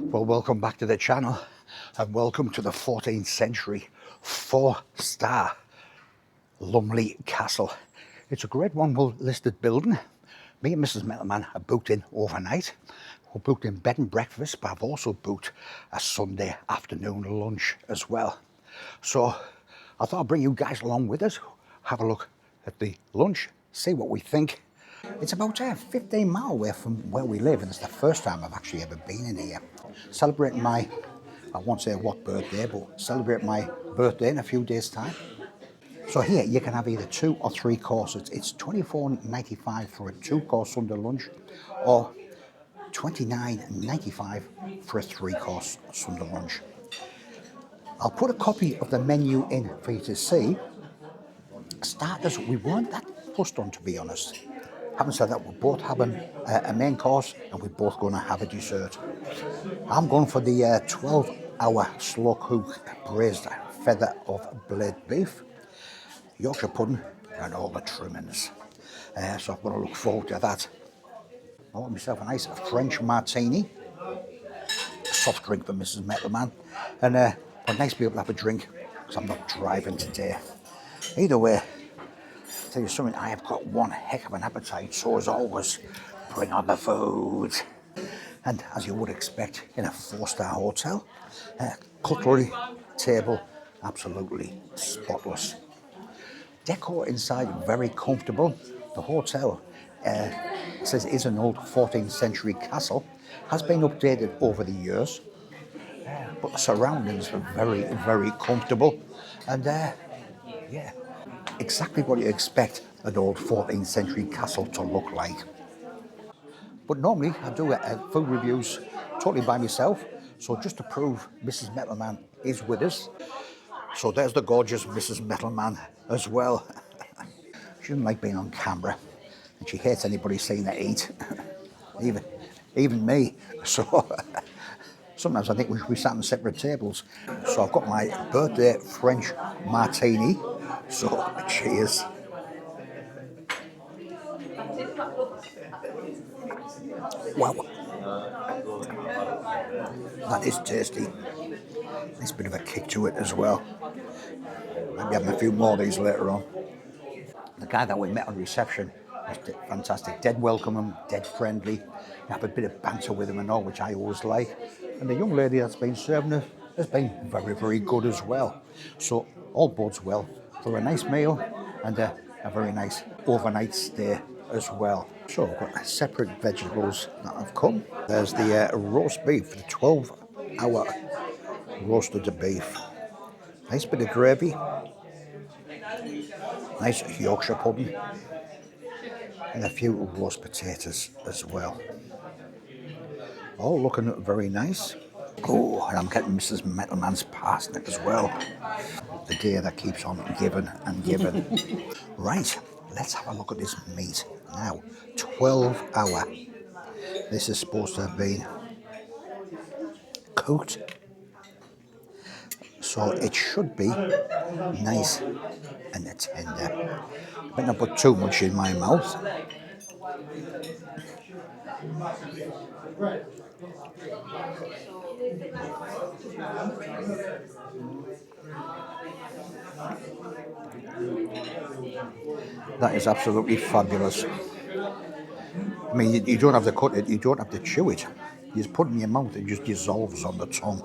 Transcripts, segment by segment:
Well, welcome back to the channel and welcome to the 14th century 4-star Lumley Castle. It's a Grade 1 listed building. Me and Mrs Metalman are booked in overnight. We're booked in bed and breakfast, but I've also booked a Sunday afternoon lunch as well. So I thought I'd bring you guys along with us, have a look at the lunch, see what we think. It's about 15 miles away from where we live, and it's the first time I've actually ever been in here. Celebrating my, I won't say what birthday, but celebrate my birthday in a few days' time. So here you can have either 2 or 3 courses. It's £24.95 for a 2-course Sunday lunch, or £29.95 for a 3-course Sunday lunch. I'll put a copy of the menu in for you to see. Starters, we weren't that fussed on, to be honest. Having said that, we're both having a main course and we're both going to have a dessert. I'm going for the 12-hour slow cook braised feather of blade beef, Yorkshire pudding and all the trimmings. So I've got to look forward to that. I want myself a nice French martini, a soft drink for Mrs Metalman, and nice to be able to have a drink because I'm not driving today. Either way, I'll tell you something, I have got one heck of an appetite, so as always, bring on the food. And as you would expect in a 4-star hotel, cutlery, table, absolutely spotless. Decor inside, very comfortable. The hotel says it is an old 14th century castle, has been updated over the years, but the surroundings are very, very comfortable. And yeah, exactly what you expect an old 14th century castle to look like. But normally I do food reviews totally by myself, so just to prove Mrs Metalman is with us. So there's the gorgeous Mrs Metalman as well. She doesn't like being on camera, and she hates anybody seeing her eat, even me. So sometimes I think we should be sat on separate tables. So I've got my birthday French martini, so cheers. Wow, that is tasty. Nice bit of a kick to it as well. Maybe having a few more of these later on. The guy that we met on reception was fantastic, dead welcoming, dead friendly. You have a bit of banter with him and all, which I always like. And the young lady that's been serving us has been very, very good as well. So all bodes well for a nice meal and a very nice overnight stay as well. So I've got separate vegetables that have come. There's the roast beef, the 12-hour roasted beef. Nice bit of gravy. Nice Yorkshire pudding. And a few roast potatoes as well. All looking very nice. Oh, and I'm getting Mrs Metalman's parsnip as well. The day that keeps on giving and giving. Right, let's have a look at this meat. Now, 12-hour. This is supposed to have been cooked, so it should be nice and tender. I better not put too much in my mouth. That is absolutely fabulous. I mean, you don't have to cut it, you don't have to chew it. You just put it in your mouth, it just dissolves on the tongue.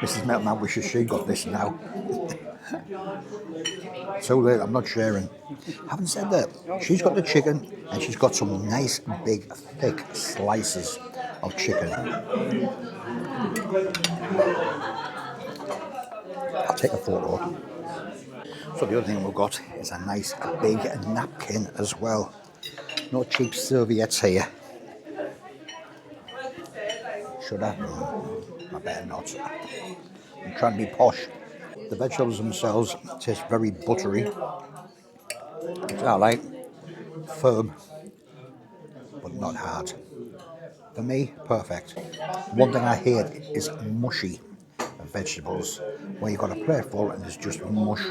Mrs Metalman wishes she got this now. So late, I'm not sharing. Having said that, she's got the chicken and she's got some nice, big, thick slices of chicken. I'll take a photo. So the other thing we've got is a nice big napkin as well. No cheap serviettes here. Should I? I better not. I'm trying to be posh. The vegetables themselves taste very buttery. Which I like. Firm, but not hard. For me, perfect. One thing I hate is mushy vegetables, where you've got a plate full and it's just mush.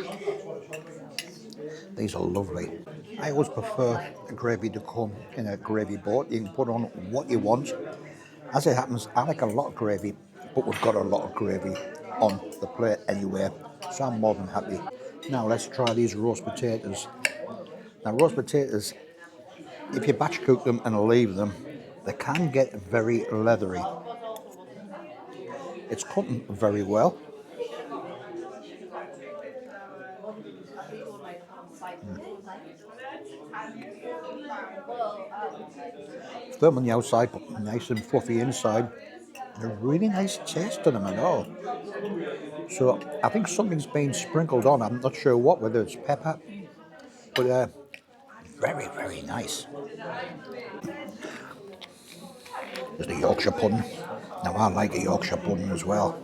These are lovely. I always prefer a gravy to come in a gravy boat. You can put on what you want. As it happens, I like a lot of gravy, but we've got a lot of gravy on the plate anyway, so I'm more than happy. Now let's try these roast potatoes. Now roast potatoes, if you batch cook them and leave them, they can get very leathery. It's cooking very well. Firm on the outside, but nice and fluffy inside. And a really nice taste to them and all. So I think something's been sprinkled on. I'm not sure what, whether it's pepper, but very, very nice. There's the Yorkshire pudding. Now I like a Yorkshire pudding as well.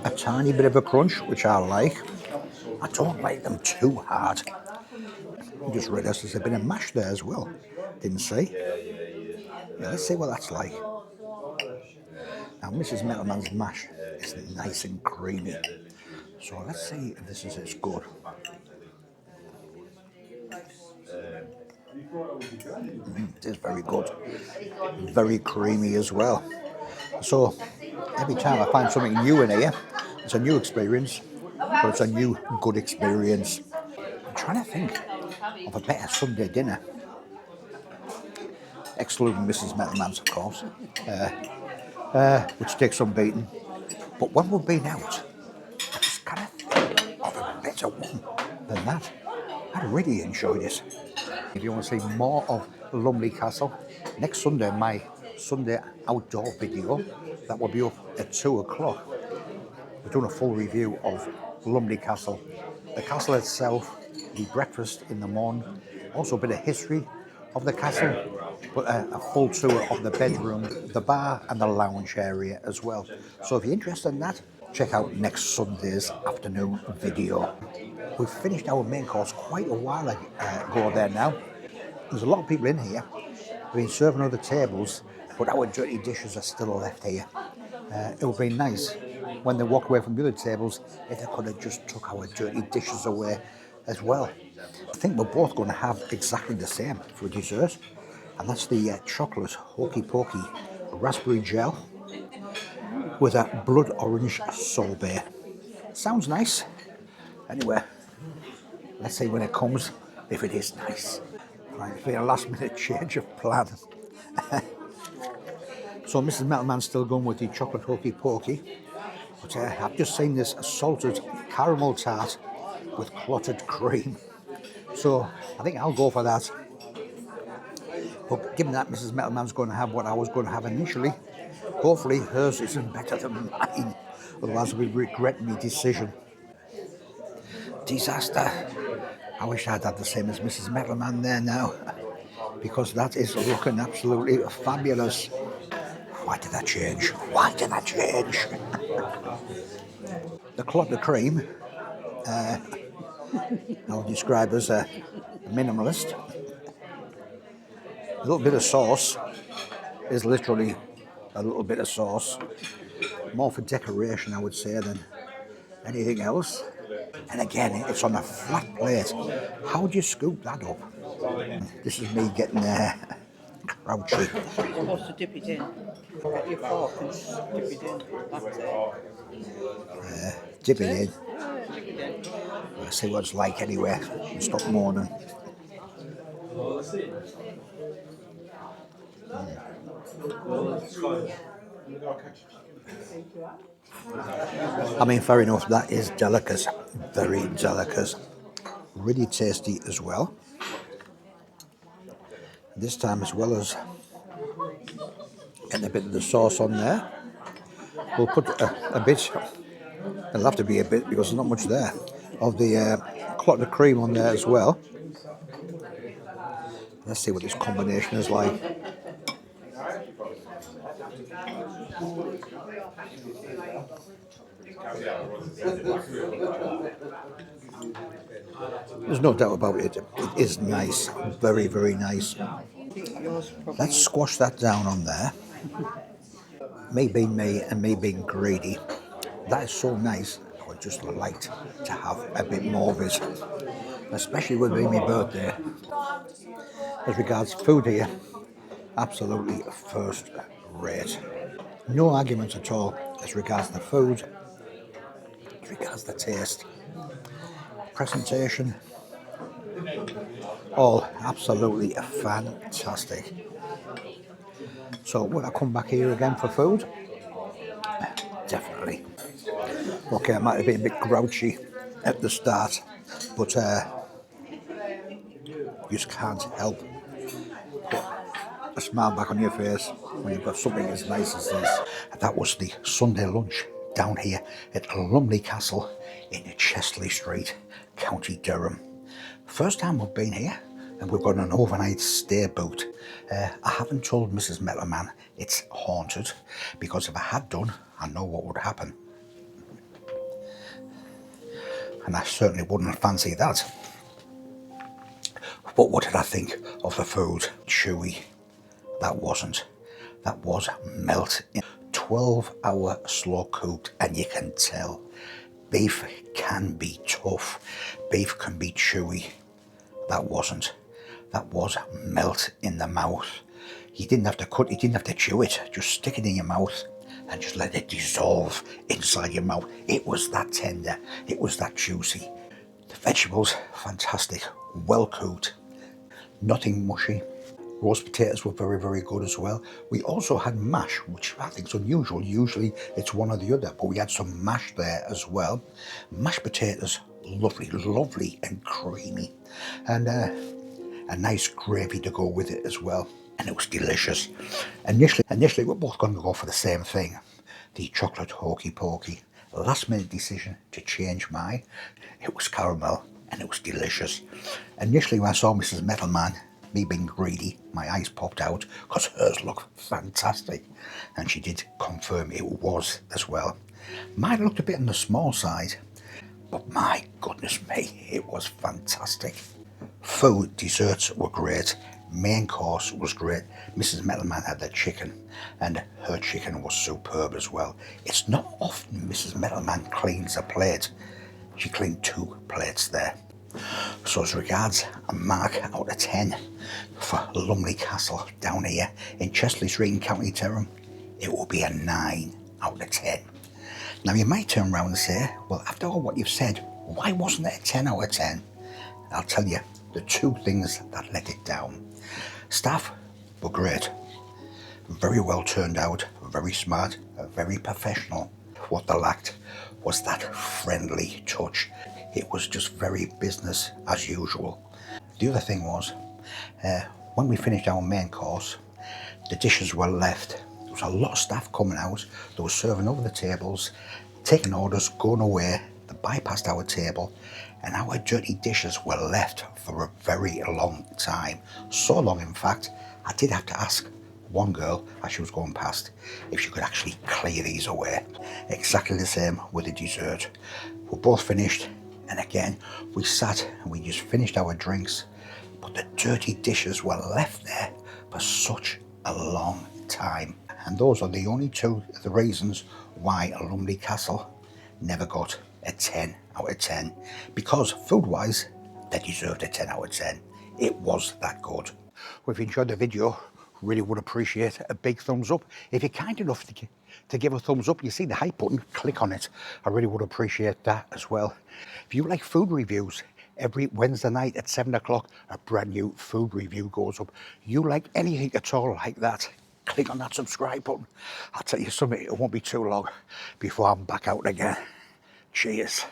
A tiny bit of a crunch, which I like. I don't like them too hard. I just realised there's a bit of mash there as well. Didn't see. Yeah, let's see what that's like. Now Mrs Metalman's mash is nice and creamy. So let's see if this is as good. It is very good. Very creamy as well. So every time I find something new in here, it's a new experience, but it's a new good experience. I'm trying to think of a better Sunday dinner, excluding Mrs Metalman's, of course, which takes some beating. But when we've been out, I just kind of think of a better one than that. I really enjoyed it. If you want to see more of Lumley Castle, next Sunday, my Sunday outdoor video, that will be up at 2 o'clock. We're doing a full review of Lumley Castle. The castle itself, the breakfast in the morning, also a bit of history of the castle, but a full tour of the bedroom, the bar and the lounge area as well. So if you're interested in that, check out next Sunday's afternoon video. We've finished our main course quite a while ago there now. There's a lot of people in here. We've been serving other tables, but our dirty dishes are still left here. It would be nice when they walk away from the other tables if they could have just took our dirty dishes away as well. I think we're both going to have exactly the same for dessert, and that's the chocolate Hocky Pokey raspberry gel with a blood orange sorbet. Sounds nice. Anyway, let's see when it comes, if it is nice. Right, for a last minute change of plan. So Mrs Metalman's still going with the chocolate Hocky Pokey, but I've just seen this salted caramel tart with clotted cream. So I think I'll go for that. But given that Mrs Metalman's going to have what I was going to have initially, hopefully hers isn't better than mine. Otherwise I'll be regretting my decision. Disaster. I wish I'd had the same as Mrs Metalman there now, because that is looking absolutely fabulous. Why did that change? Why did that change? The Clotted Cream, I'll describe as a minimalist. A little bit of sauce is literally a little bit of sauce. More for decoration, I would say, than anything else. And again, it's on a flat plate. How do you scoop that up? This is me getting crouchy. You're supposed to dip it in. Get your fork and dip it in. That's it. Dip it in. Yeah, dip it in. Let's see what it's like anyway. Stop moaning. I mean, fair enough, that is delicate. Very delicate. Really tasty as well. This time, as well as getting a bit of the sauce on there, we'll put a bit, it'll have to be a bit because there's not much there, of the clotted cream on there as well. Let's see what this combination is like. There's no doubt about it. It is nice. Very, very nice. Let's squash that down on there. Me being me and me being greedy, that is so nice. I would just like to have a bit more of it, especially with it being my birthday. As regards food here, absolutely first rate. No arguments at all as regards the food, as regards the taste, presentation, all absolutely fantastic. So would I come back here again for food? Definitely. Okay, I might have been a bit grouchy at the start, but you just can't help a smile back on your face when you've got something as nice as this. That was the Sunday lunch down here at Lumley Castle in Chesley Street, County Durham. First time we've been here, and we've got an overnight stay booked. I haven't told Mrs Metalman it's haunted, because if I had done, I know what would happen. And I certainly wouldn't fancy that. But what did I think of the food? Chewy. That wasn't. That was melt. 12-hour slow cooked, and you can tell. Beef can be tough. Beef can be chewy. That wasn't. That was melt in the mouth. You didn't have to cut, you didn't have to chew it. Just stick it in your mouth and just let it dissolve inside your mouth. It was that tender. It was that juicy. The vegetables, fantastic. Well cooked. Nothing mushy. Roast potatoes were very, very good as well. We also had mash, which I think is unusual. Usually it's one or the other, but we had some mash there as well. Mashed potatoes, lovely, lovely and creamy. And a nice gravy to go with it as well. And it was delicious. Initially we're both going to go for the same thing, the chocolate Hocky Pokey. Last minute decision to change mine. It was caramel and it was delicious. Initially when I saw Mrs Metalman, me being greedy, my eyes popped out because hers looked fantastic, and she did confirm it was as well. Mine looked a bit on the small side, but my goodness me, it was fantastic. Food, desserts were great. Main course was great. Mrs Metalman had the chicken, and her chicken was superb as well. It's not often Mrs Metalman cleans a plate. She cleaned 2 plates there. So as regards a mark out of 10 for Lumley Castle down here in Chesley Street in County Durham, it will be a 9 out of 10. Now you might turn around and say, well, after all what you've said, why wasn't it a 10 out of 10? I'll tell you the 2 things that let it down. Staff were great, very well turned out, very smart, very professional. What they lacked was that friendly touch. It was just very business as usual. The other thing was, when we finished our main course, the dishes were left. There was a lot of staff coming out. They were serving over the tables, taking orders, going away. They bypassed our table, and our dirty dishes were left for a very long time. So long, in fact, I did have to ask one girl as she was going past if she could actually clear these away. Exactly the same with the dessert. We're both finished, and again we sat and we just finished our drinks, but the dirty dishes were left there for such a long time. And those are the only 2 of the reasons why Lumley Castle never got a 10 out of 10, because food wise they deserved a 10 out of 10. It was that good. Well, if you enjoyed the video, really would appreciate a big thumbs up. If you're kind enough to give a thumbs up, you see the hype button, click on it. I really would appreciate that as well. If you like food reviews, every Wednesday night at 7 o'clock, a brand new food review goes up. You like anything at all like that, click on that subscribe button. I'll tell you something, it won't be too long before I'm back out again. Cheers.